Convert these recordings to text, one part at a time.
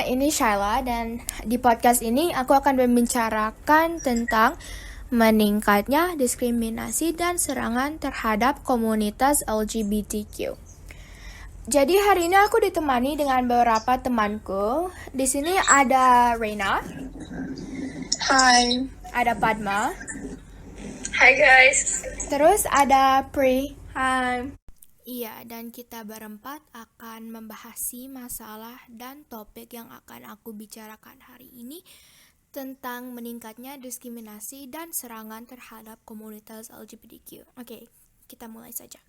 ini Shaila dan di podcast ini aku akan membicarakan tentang meningkatnya diskriminasi dan serangan terhadap komunitas LGBTQ. Jadi hari ini aku ditemani dengan beberapa temanku. Di sini ada Reina, Hai. ada Padma, Hai guys. terus ada Pri. Hai. Iya, dan kita berempat akan membahas masalah dan topik yang akan aku bicarakan hari ini tentang meningkatnya diskriminasi dan serangan terhadap komunitas LGBTQ. Oke, kita mulai saja.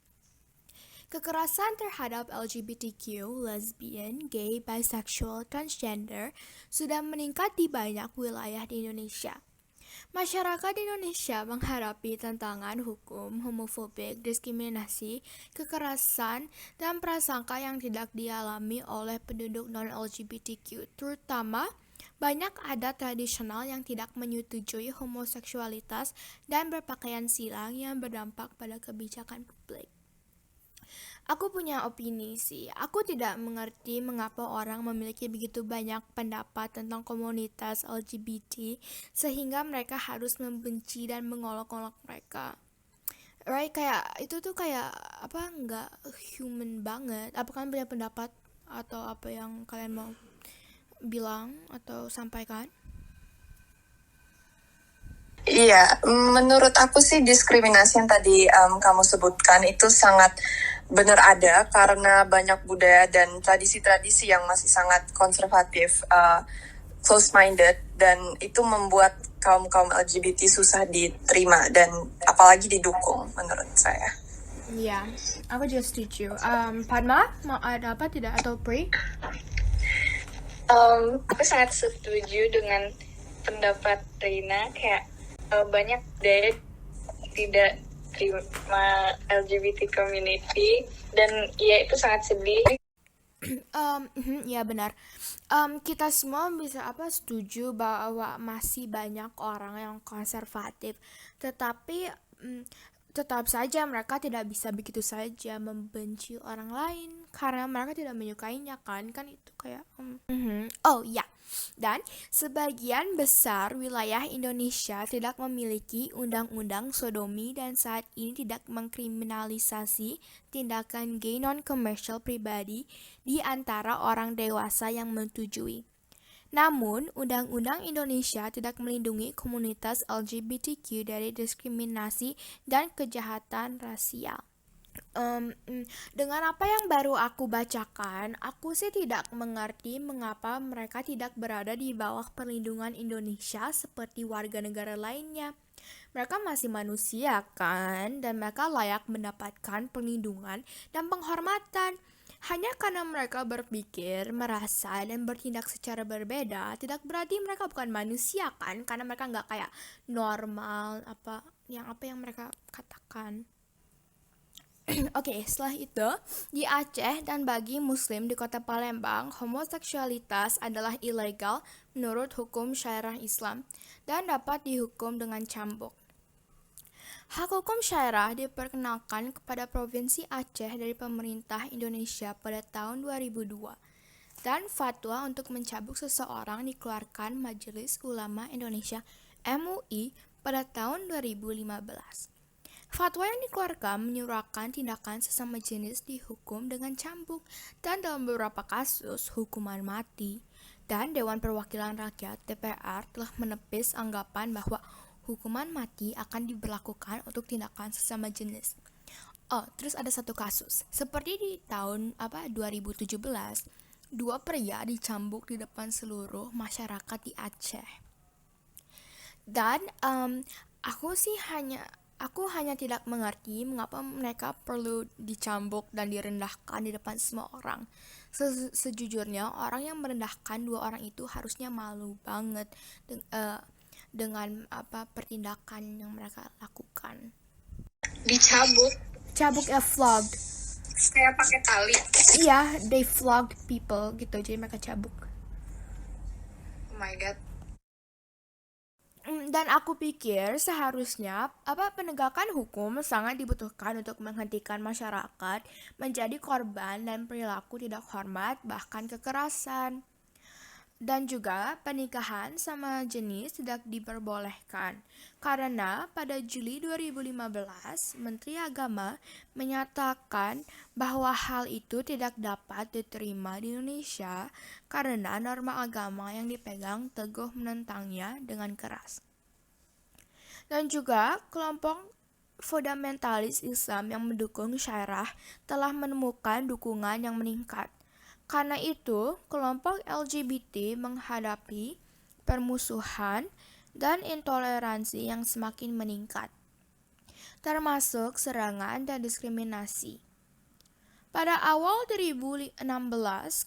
Kekerasan terhadap LGBTQ, lesbian, gay, bisexual, transgender sudah meningkat di banyak wilayah di Indonesia. Masyarakat Indonesia menghadapi tantangan hukum, homofobik, diskriminasi, kekerasan, dan prasangka yang tidak dialami oleh penduduk non-LGBTQ, terutama banyak adat tradisional yang tidak menyetujui homoseksualitas dan berpakaian silang yang berdampak pada kebijakan publik. Aku punya opini sih. Aku tidak mengerti mengapa orang memiliki begitu banyak pendapat tentang komunitas LGBT sehingga mereka harus membenci dan mengolok-olok mereka. Right, kayak itu tuh kayak apa nggak human banget. Apa kalian punya pendapat atau apa yang kalian mau bilang atau sampaikan? Iya, menurut aku sih diskriminasi yang tadi kamu sebutkan itu sangat benar ada karena banyak budaya dan tradisi-tradisi yang masih sangat konservatif, close-minded, dan itu membuat kaum LGBT susah diterima dan apalagi didukung menurut saya. Iya, aku juga setuju. Padma, mau ada apa tidak atau Pri? Aku sangat setuju dengan pendapat Rina, kayak banyak deh tidak terima LGBT community dan ya itu sangat sedih. Ya benar. Kita semua bisa setuju bahwa masih banyak orang yang konservatif, tetapi tetap saja mereka tidak bisa begitu saja membenci orang lain karena mereka tidak menyukainya kan itu kayak oh ya. Dan sebagian besar wilayah Indonesia tidak memiliki undang-undang sodomi dan saat ini tidak mengkriminalisasi tindakan gay non-commercial pribadi di antara orang dewasa yang menyetujui. Namun, Undang-Undang Indonesia tidak melindungi komunitas LGBTQ dari diskriminasi dan kejahatan rasial. Dengan apa yang baru aku bacakan, aku sih tidak mengerti mengapa mereka tidak berada di bawah perlindungan Indonesia seperti warga negara lainnya. Mereka masih manusia kan, dan mereka layak mendapatkan perlindungan dan penghormatan. Hanya karena mereka berpikir, merasa, dan bertindak secara berbeda, tidak berarti mereka bukan manusia kan, karena mereka nggak kayak normal, apa yang mereka katakan. Oke, setelah itu, di Aceh dan bagi Muslim di kota Palembang, homoseksualitas adalah ilegal menurut hukum syariah Islam dan dapat dihukum dengan cambuk. Hak hukum syariah diperkenalkan kepada Provinsi Aceh dari pemerintah Indonesia pada tahun 2002 dan fatwa untuk mencambuk seseorang dikeluarkan Majelis Ulama Indonesia MUI pada tahun 2015. Fatwa yang dikeluarkan menyuarakan tindakan sesama jenis dihukum dengan cambuk dan dalam beberapa kasus hukuman mati. Dan Dewan Perwakilan Rakyat DPR telah menepis anggapan bahwa hukuman mati akan diberlakukan untuk tindakan sesama jenis. Terus ada satu kasus. Seperti di tahun 2017, dua pria dicambuk di depan seluruh masyarakat di Aceh. Dan aku hanya tidak mengerti mengapa mereka perlu dicambuk dan direndahkan di depan semua orang. Sejujurnya, orang yang merendahkan dua orang itu harusnya malu banget dengan pertindakan yang mereka lakukan. Dicabut Cabuk flogged. kayak pakai tali. Iya, they flogged people gitu, jadi mereka cabuk. Oh my god. Dan aku pikir seharusnya penegakan hukum sangat dibutuhkan untuk menghentikan masyarakat menjadi korban dan perilaku tidak hormat bahkan kekerasan. Dan juga pernikahan sama jenis tidak diperbolehkan. Karena pada Juli 2015, Menteri Agama menyatakan bahwa hal itu tidak dapat diterima di Indonesia karena norma agama yang dipegang teguh menentangnya dengan keras. Dan juga kelompok fundamentalis Islam yang mendukung Syiah telah menemukan dukungan yang meningkat. Karena itu, kelompok LGBT menghadapi permusuhan dan intoleransi yang semakin meningkat, termasuk serangan dan diskriminasi. Pada awal 2016,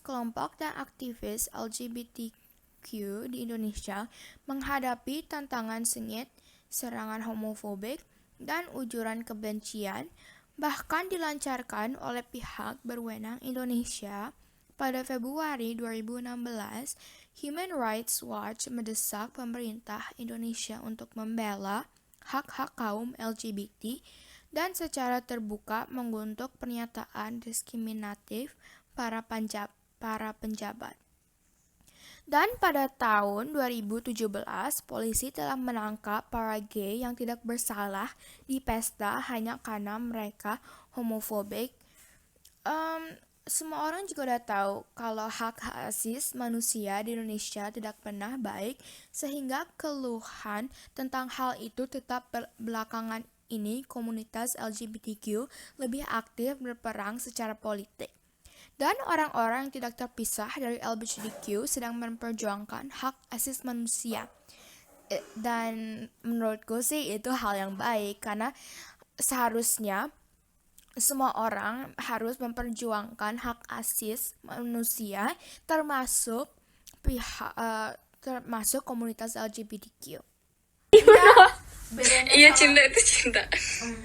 kelompok dan aktivis LGBTQ di Indonesia menghadapi tantangan sengit, serangan homofobik, dan ujaran kebencian, bahkan dilancarkan oleh pihak berwenang Indonesia. Pada Februari 2016, Human Rights Watch mendesak pemerintah Indonesia untuk membela hak-hak kaum LGBT dan secara terbuka mengutuk pernyataan diskriminatif para penjabat. Dan pada tahun 2017, polisi telah menangkap para gay yang tidak bersalah di pesta hanya karena mereka homofobik. Semua orang juga udah tahu kalau hak asasi manusia di Indonesia tidak pernah baik, sehingga keluhan tentang hal itu tetap belakangan ini komunitas LGBTQ lebih aktif berperang secara politik. Dan orang-orang yang tidak terpisah dari LGBTQ sedang memperjuangkan hak asasi manusia. Dan menurutku sih itu hal yang baik, karena seharusnya semua orang harus memperjuangkan hak asasi manusia, termasuk komunitas LGBTQ. Iya, cinta itu cinta.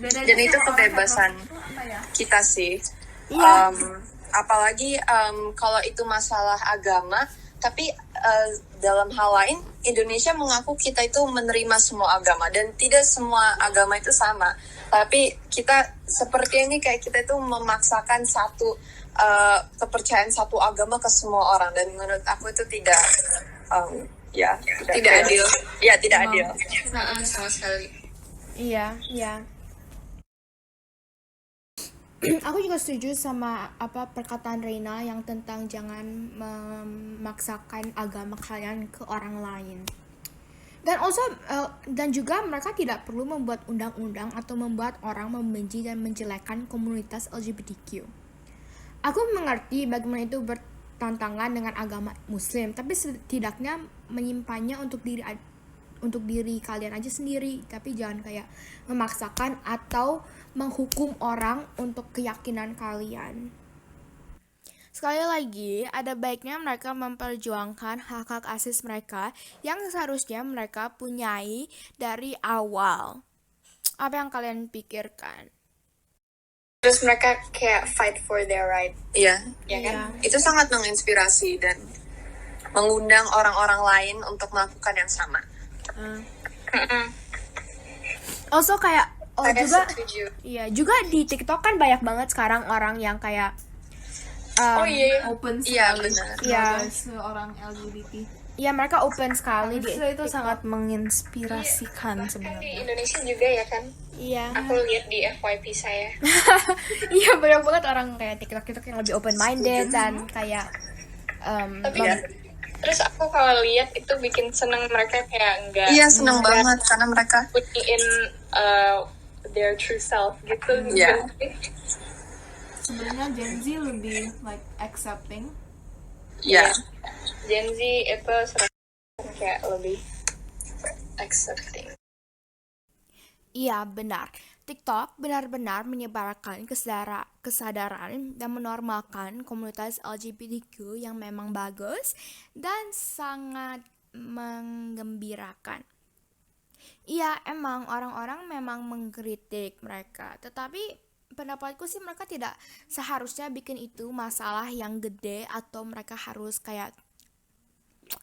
Dan itu kebebasan kita sih. Iya. Apalagi kalau itu masalah agama, tapi dalam hal lain Indonesia mengaku kita itu menerima semua agama, dan tidak semua agama itu sama. Tapi kita seperti ini, kayak kita itu memaksakan satu kepercayaan satu agama ke semua orang, dan menurut aku itu tidak Tidak adil. Ya, tidak adil. Sama sekali. Iya. Aku juga setuju sama perkataan Reina yang tentang jangan memaksakan agama kalian ke orang lain. Dan juga mereka tidak perlu membuat undang-undang atau membuat orang membenci dan menjelekkan komunitas LGBTQ. Aku mengerti bagaimana itu bertantangan dengan agama Muslim, tapi setidaknya menyimpannya untuk diri kalian aja sendiri, tapi jangan kayak memaksakan atau menghukum orang untuk keyakinan kalian. Sekali lagi, ada baiknya mereka memperjuangkan hak-hak asasi mereka yang seharusnya mereka punyai dari awal. Apa yang kalian pikirkan? Terus mereka kayak fight for their right. Iya, Ya kan? itu sangat menginspirasi dan mengundang orang-orang lain untuk melakukan yang sama. Also kayak Saya juga setuju. iya, juga di TikTok kan banyak banget sekarang orang yang kayak Open Iya, sekali benar. Iya. sebagai seorang LGBT. ya mereka open sekali di Itu sangat menginspirasikan Kan di sebenarnya. Indonesia juga ya kan? iya. Aku lihat di FYP saya. Iya, banyak banget orang kayak TikTok yang lebih open minded dan kayak Tapi terus aku kalau lihat itu bikin seneng, mereka kayak enggak Iya, seneng banget karena mereka in their true self gitu. Iya. Sebenarnya Gen Z lebih like accepting. ya Gen Z itu kayak lebih accepting. iya, benar. TikTok benar-benar menyebarkan kesadaran dan menormalkan komunitas LGBTQ yang memang bagus dan sangat menggembirakan. Iya, emang orang-orang memang mengkritik mereka, tetapi pendapatku sih mereka tidak seharusnya bikin itu masalah yang gede atau mereka harus kayak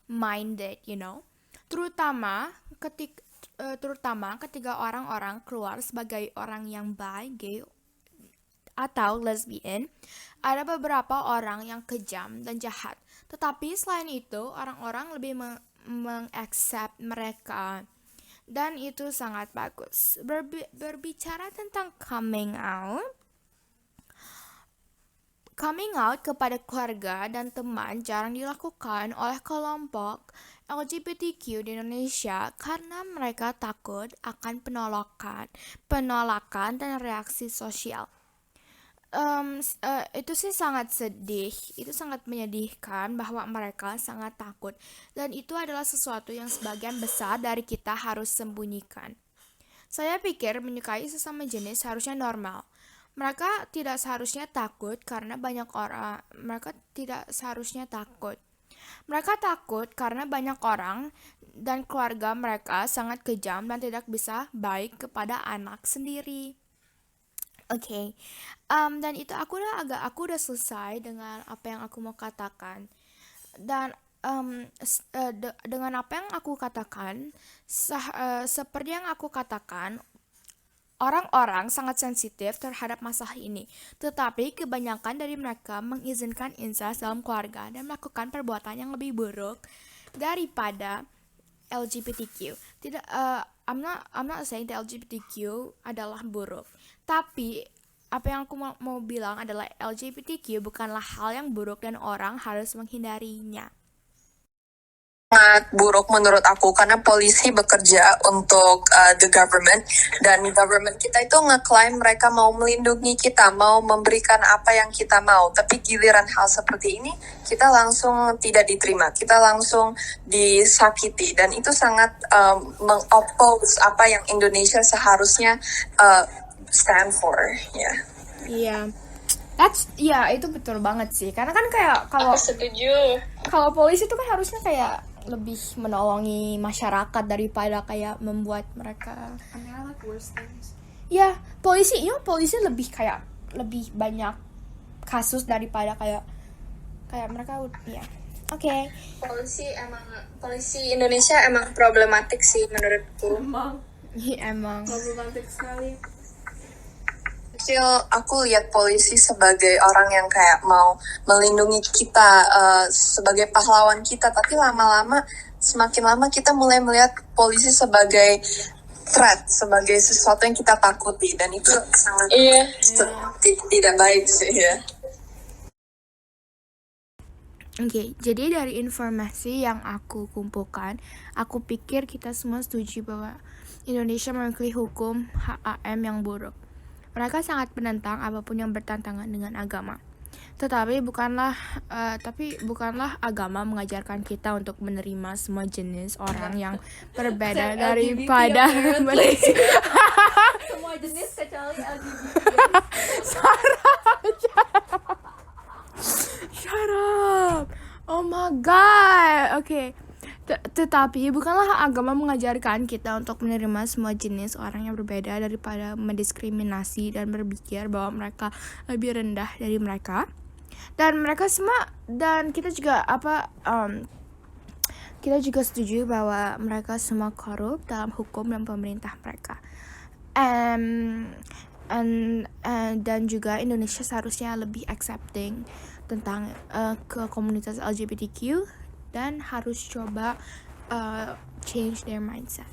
minded, terutama ketika orang-orang keluar sebagai orang yang bi, gay, atau lesbian. Ada beberapa orang yang kejam dan jahat, Tetapi selain itu, orang-orang lebih mengaccept mereka. Dan itu sangat bagus. Berbicara tentang coming out kepada keluarga dan teman jarang dilakukan oleh kelompok LGBTQ di Indonesia karena mereka takut akan penolakan dan reaksi sosial. Itu sih sangat sedih, itu sangat menyedihkan bahwa mereka sangat takut, dan itu adalah sesuatu yang sebagian besar dari kita harus sembunyikan. Saya pikir menyukai sesama jenis harusnya normal. Mereka tidak seharusnya takut karena banyak orang. Mereka tidak seharusnya takut. Mereka takut karena banyak orang dan keluarga mereka sangat kejam dan tidak bisa baik kepada anak sendiri. Oke. Dan itu aku udah selesai dengan apa yang aku mau katakan. Dan dengan apa yang aku katakan, seperti yang aku katakan, orang-orang sangat sensitif terhadap masalah ini, tetapi kebanyakan dari mereka mengizinkan incest dalam keluarga dan melakukan perbuatan yang lebih buruk daripada LGBTQ. Tidak, I'm not saying the LGBTQ adalah buruk, tapi apa yang aku mau bilang adalah LGBTQ bukanlah hal yang buruk dan orang harus menghindarinya. Sangat buruk menurut aku karena polisi bekerja untuk the government, dan government kita itu ngeklaim mereka mau melindungi kita, mau memberikan apa yang kita mau, tapi giliran hal seperti ini kita langsung tidak diterima, kita langsung disakiti, dan itu sangat mengoppose apa yang Indonesia seharusnya stand for, ya. Iya. Itu betul banget sih. Karena kan kayak Aku setuju. kalau polisi itu kan harusnya kayak lebih menolongi masyarakat daripada kayak membuat mereka. And there are like worse things. Ya, polisi lebih banyak kasus daripada kayak mereka ya. Oke. Polisi Indonesia emang problematik sih menurutku. Emang. Problematik sekali. Still, aku lihat polisi sebagai orang yang kayak mau melindungi kita, sebagai pahlawan kita, tapi lama-lama, semakin lama kita mulai melihat polisi sebagai threat, sebagai sesuatu yang kita takuti, dan itu sangat tidak baik sih ya. Oke, jadi dari informasi yang aku kumpulkan, aku pikir kita semua setuju bahwa Indonesia memiliki hukum HAM yang buruk. Mereka sangat menentang apapun yang bertentangan dengan agama. Tetapi bukanlah agama mengajarkan kita untuk menerima semua jenis orang yang berbeda daripada Semua jenis kecuali LGBT. Shut up. Oh my god. Oke. Tetapi bukanlah agama mengajarkan kita untuk menerima semua jenis orang yang berbeda daripada mendiskriminasi dan berpikir bahwa mereka lebih rendah dari mereka. Dan kita juga kita juga setuju bahwa mereka semua korup dalam hukum dan pemerintah mereka. Dan juga Indonesia seharusnya lebih accepting tentang ke komunitas LGBTQ dan harus coba change their mindset.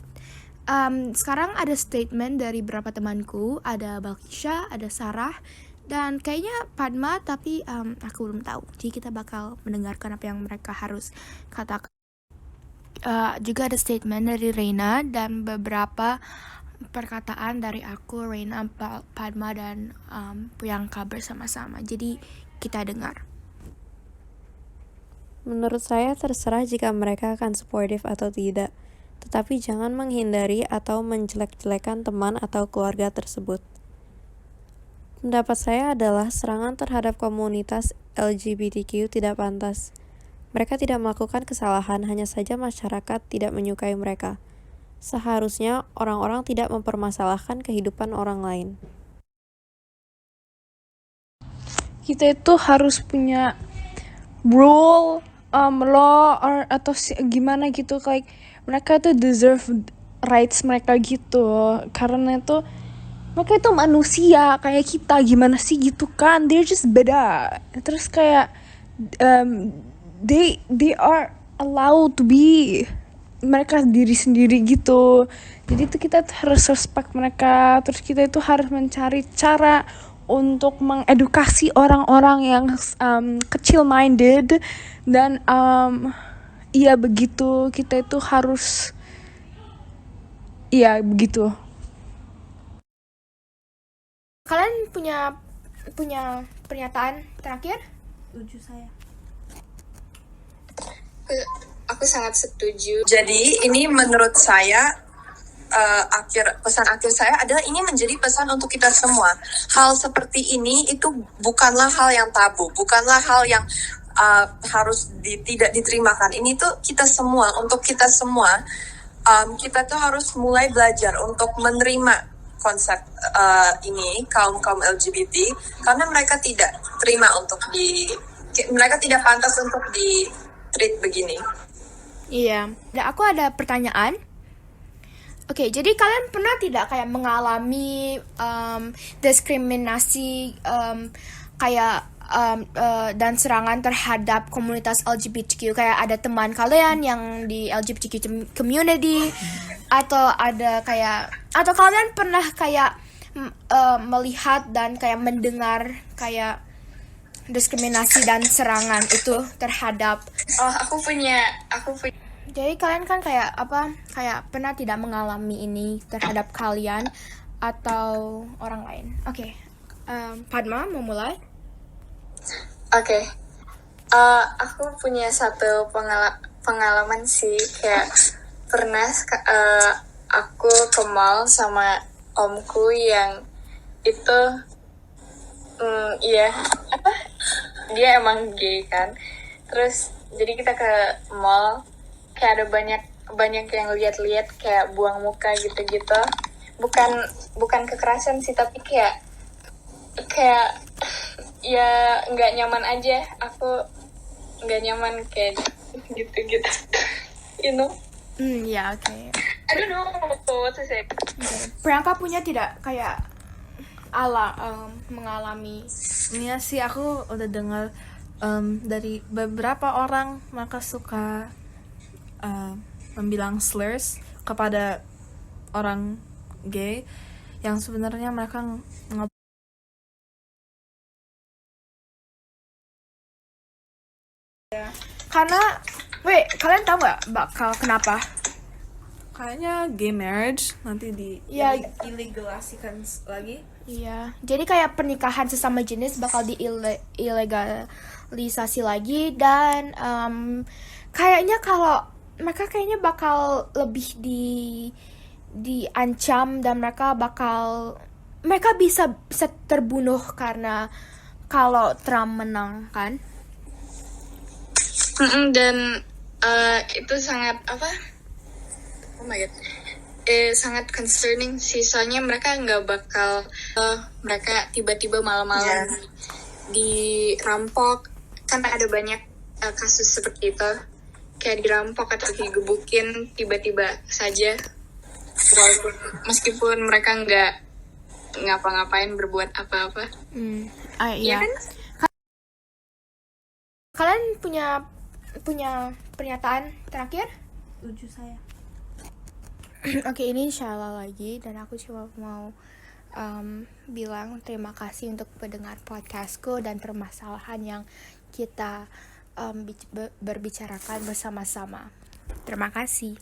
Sekarang ada statement dari beberapa temanku, ada Balkisha, ada Sarah, dan kayaknya Padma, tapi aku belum tahu. Jadi kita bakal mendengarkan apa yang mereka harus katakan. Juga ada statement dari Reina dan beberapa perkataan dari aku, Reina, Padma, dan Priyanka bersama-sama. Jadi kita dengar. Menurut saya terserah jika mereka akan supportive atau tidak, tetapi jangan menghindari atau menjelek-jelekan teman atau keluarga tersebut. Pendapat saya adalah serangan terhadap komunitas LGBTQ tidak pantas. Mereka tidak melakukan kesalahan, hanya saja masyarakat tidak menyukai mereka. Seharusnya orang-orang tidak mempermasalahkan kehidupan orang lain. Kita itu harus punya rule, law atau gimana gitu, like mereka tuh deserve rights mereka gitu, karena itu mereka itu manusia kayak kita, gimana sih gitu kan, they're just beda. Terus kayak they are allowed to be mereka diri sendiri gitu. Jadi tuh kita tuh harus respect mereka, terus kita itu harus mencari cara untuk mengedukasi orang-orang yang kecil minded dan iya begitu, kita itu harus iya begitu. Kalian punya pernyataan terakhir? Setuju saya. Aku sangat setuju. Jadi ini menurut saya pesan akhir saya adalah ini menjadi pesan untuk kita semua. Hal seperti ini itu bukanlah hal yang tabu, bukanlah hal yang harus tidak diterimakan. Ini tuh kita semua, untuk kita semua, kita tuh harus mulai belajar untuk menerima konsep ini kaum LGBT, karena mereka tidak terima untuk mereka tidak pantas untuk di treat begini. Iya. Dan aku ada pertanyaan. Oke, jadi kalian pernah tidak kayak mengalami diskriminasi dan serangan terhadap komunitas LGBTQ? Kayak ada teman kalian yang di LGBTQ community, atau atau kalian pernah kayak melihat dan kayak mendengar kayak diskriminasi dan serangan itu terhadap. Aku punya Jadi kalian kan kayak pernah tidak mengalami ini terhadap kalian atau orang lain? Oke. Padma mau mulai? Oke. Aku punya satu pengalaman sih, kayak pernah aku ke mall sama omku yang itu dia emang gay kan. Terus jadi kita ke mall, kayak ada banyak yang lihat-lihat kayak buang muka gitu-gitu. Bukan kekerasan sih, tapi kayak ya nggak nyaman aja. Aku nggak nyaman kayak gitu-gitu. You know? Ya, oke. I don't know what to say. Priyanka punya tidak kayak mengalami? Iya sih, aku udah dengar dari beberapa orang mereka suka membilang slurs kepada orang gay yang sebenarnya mereka Karena, kalian tahu nggak bakal kenapa? kayaknya gay marriage nanti Ya. ilegalisasikan lagi. Iya, jadi kayak pernikahan sesama jenis bakal diilegalisasi lagi, dan kayaknya kalau mereka kayaknya bakal lebih diancam, dan mereka bisa terbunuh karena kalau Trump menang kan. Dan itu sangat oh my god, sangat concerning sih, soalnya mereka nggak bakal mereka tiba-tiba malam-malam dirampok, karena ada banyak kasus seperti itu, kayak dirampok atau digebukin tiba-tiba saja, meskipun mereka nggak ngapa-ngapain, berbuat apa-apa. Iya. kan? Kalian punya pernyataan terakhir? Setuju saya. Oke, ini Shala lagi, dan aku cuma mau bilang terima kasih untuk pendengar podcastku dan permasalahan yang kita berbicarakan bersama-sama. Terima kasih.